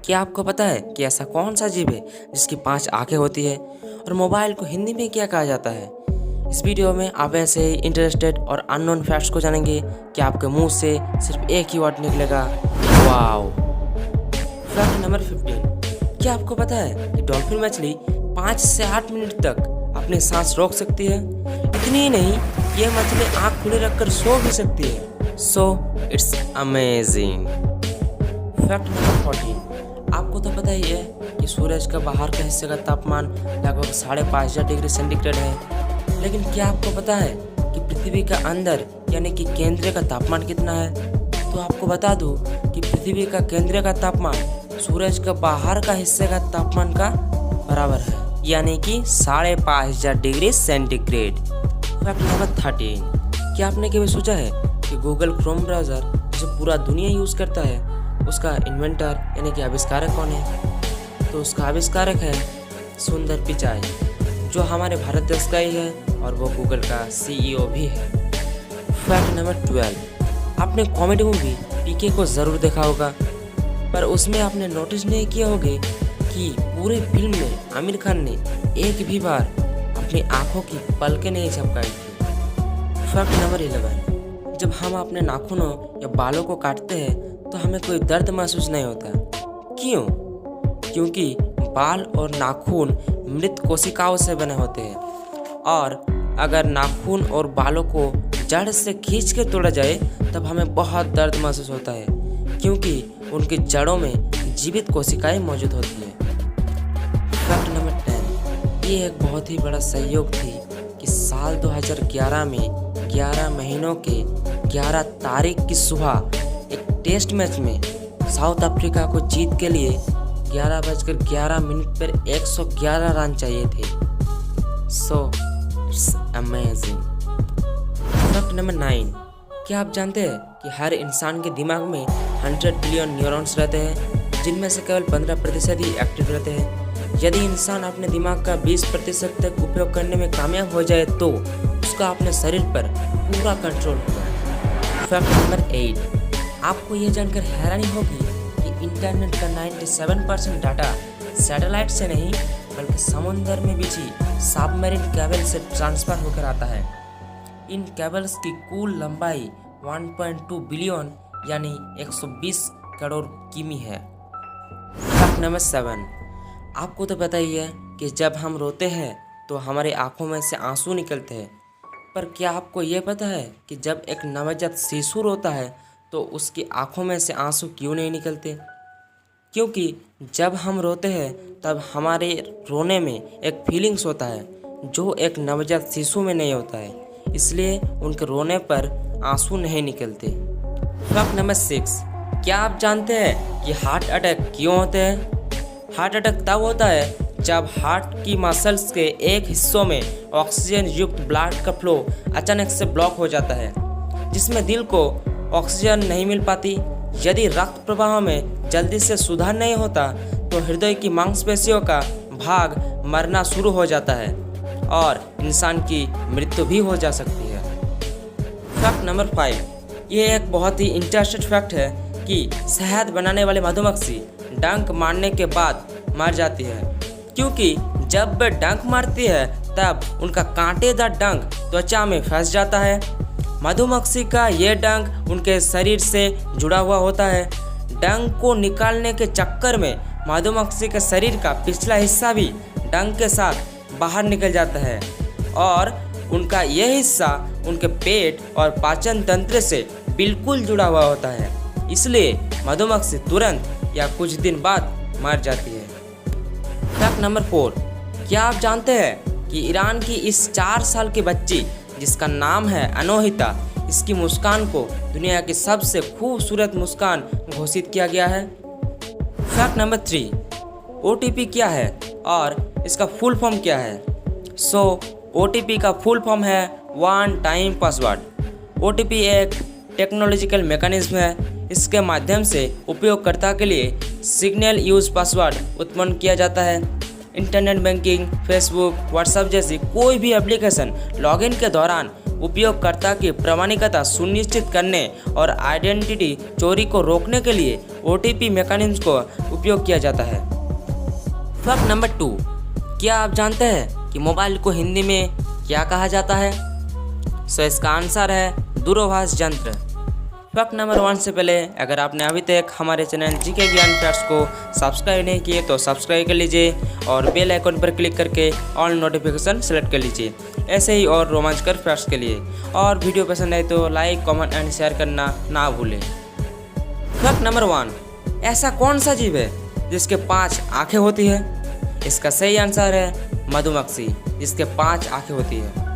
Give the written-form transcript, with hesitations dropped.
क्या आपको पता है कि ऐसा कौन सा जीव है जिसकी 5 आंखें होती है और मोबाइल को हिंदी में क्या कहा जाता है? इस वीडियो में आप ऐसे ही इंटरेस्टेड और अननोन फैक्ट्स को जानेंगे कि आपके मुंह से सिर्फ एक ही वर्ड निकलेगा, वाओ। Fact number 15। क्या आपको पता है कि डॉल्फिन मछली 5 से 8 मिनट तक अपनी सांस रोक सकती है? इतनी ही नहीं, यह मछली आंख खुली रखकर सो भी सकती है। So it's amazing. Fact number 14। आपको तो पता ही है कि सूरज का बाहर के हिस्से का तापमान लगभग 5.5 डिग्री सेंटीग्रेड है, लेकिन क्या आपको पता है कि पृथ्वी का अंदर यानी कि केंद्र का तापमान कितना है? तो आपको बता दूं कि पृथ्वी का केंद्र का तापमान सूरज का बाहर का हिस्से का तापमान का बराबर है, यानी कि 5.5 डिग्री सेंटीग्रेड। Fact number 13। क्या आपने कभी सोचा है कि गूगल क्रोम ब्राउज़र जो पूरा दुनिया यूज़ करता है उसका इन्वेंटर यानी कि आविष्कारक कौन है? तो उसका आविष्कारक है सुंदर पिचाई, जो हमारे भारत देश का ही है और वो गूगल का CEO भी है। Fact number 12। आपने कॉमेडी मूवी पीके को ज़रूर देखा होगा, पर उसमें आपने नोटिस नहीं किया होगा कि पूरे फिल्म में आमिर खान ने एक भी बार अपनी आंखों की पलकें नहीं झपकाई थी। Fact number 11। जब हम अपने नाखूनों या बालों को काटते हैं तो हमें कोई दर्द महसूस नहीं होता। क्यों? क्योंकि बाल और नाखून मृत कोशिकाओं से बने होते हैं, और अगर नाखून और बालों को जड़ से खींच के तोड़ा जाए तब हमें बहुत दर्द महसूस होता है, क्योंकि उनकी जड़ों में जीवित कोशिकाएं मौजूद होती हैं। Fact number 10। ये एक बहुत ही बड़ा सहयोग थी कि साल 2011 में 11 महीनों के 11 तारीख की सुबह एक टेस्ट मैच में साउथ अफ्रीका को जीत के लिए 11:11 पर 111 रन चाहिए थे। So it's amazing. Fact number 9। क्या आप जानते हैं कि हर इंसान के दिमाग में 100 बिलियन न्यूरॉन्स रहते हैं, जिनमें से केवल 15% ही एक्टिव रहते हैं। यदि इंसान अपने दिमाग का 20% तक उपयोग करने में कामयाब हो जाए तो उसका अपने शरीर पर पूरा कंट्रोल होगा। Fact number 8। आपको ये जानकर हैरानी होगी कि इंटरनेट का 97% डाटा सैटेलाइट से नहीं बल्कि समुद्र में बिछी सबमरीन केबल से ट्रांसफर होकर आता है। इन केबल्स की कुल लंबाई 1.2 बिलियन यानी 120 करोड़ किमी है। Fact number 7। आपको तो पता ही है कि जब हम रोते हैं तो हमारी आंखों में से आंसू निकलते हैं, पर क्या आपको ये पता है कि जब एक नवजात शिशु रोता है तो उसकी आंखों में से आंसू क्यों नहीं निकलते? क्योंकि जब हम रोते हैं तब हमारे रोने में एक फीलिंग्स होता है जो एक नवजात शिशु में नहीं होता है, इसलिए उनके रोने पर आंसू नहीं निकलते। Fact number 6। क्या आप जानते हैं कि हार्ट अटैक क्यों होते हैं? हार्ट अटैक तब होता है जब हार्ट की मसल्स के एक हिस्सों में ऑक्सीजन युक्त ब्लड का फ्लो अचानक से ब्लॉक हो जाता है, जिसमें दिल को ऑक्सीजन नहीं मिल पाती। यदि रक्त प्रवाह में जल्दी से सुधार नहीं होता तो हृदय की मांसपेशियों का भाग मरना शुरू हो जाता है और इंसान की मृत्यु भी हो जा सकती है। Fact number 5। ये एक बहुत ही इंटरेस्टिंग फैक्ट है कि शहद बनाने वाले मधुमक्खी डंक मारने के बाद मर जाती है, क्योंकि जब वे डंक मारती है तब उनका कांटेदार डंक त्वचा में फंस जाता है। मधुमक्खी का ये डंक उनके शरीर से जुड़ा हुआ होता है। डंक को निकालने के चक्कर में मधुमक्खी के शरीर का पिछला हिस्सा भी डंक के साथ बाहर निकल जाता है और उनका यह हिस्सा उनके पेट और पाचन तंत्र से बिल्कुल जुड़ा हुआ होता है, इसलिए मधुमक्खी तुरंत या कुछ दिन बाद मर जाती है। Fact number 4। क्या आप जानते हैं कि ईरान की इस 4 साल की बच्ची जिसका नाम है अनोहिता, इसकी मुस्कान को दुनिया की सबसे खूबसूरत मुस्कान घोषित किया गया है। Fact number 3। OTP क्या है और इसका फुल फॉर्म क्या है? OTP का फुल फॉर्म है वन टाइम पासवर्ड। OTP एक टेक्नोलॉजिकल मैकेनिज्म है। इसके माध्यम से उपयोगकर्ता के लिए सिग्नल यूज पासवर्ड उत्पन्न किया जाता है। इंटरनेट बैंकिंग, फेसबुक, व्हाट्सएप जैसी कोई भी एप्लीकेशन लॉगिन के दौरान उपयोगकर्ता की प्रामाणिकता सुनिश्चित करने और आइडेंटिटी चोरी को रोकने के लिए OTP मैकेनिज्म को उपयोग किया जाता है। फैक्ट नंबर 2, क्या आप जानते हैं कि मोबाइल को हिंदी में क्या कहा जाता है? सो इसका आंसर है दूरभाष यंत्र। फैक्ट नंबर 1 से पहले अगर आपने अभी तक हमारे चैनल जीके ज्ञान फैक्ट्स को सब्सक्राइब नहीं किए तो सब्सक्राइब कर लीजिए और बेल आइकन पर क्लिक करके ऑल नोटिफिकेशन सेलेक्ट कर लीजिए ऐसे ही और रोमांचकर फैक्ट्स के लिए। और वीडियो पसंद आए तो लाइक, कमेंट एंड शेयर करना ना भूलें। फैक्ट नंबर 1, ऐसा कौन सा जीव है जिसके 5 आँखें होती है? इसका सही आंसर है मधुमक्खी, जिसके 5 आँखें होती है।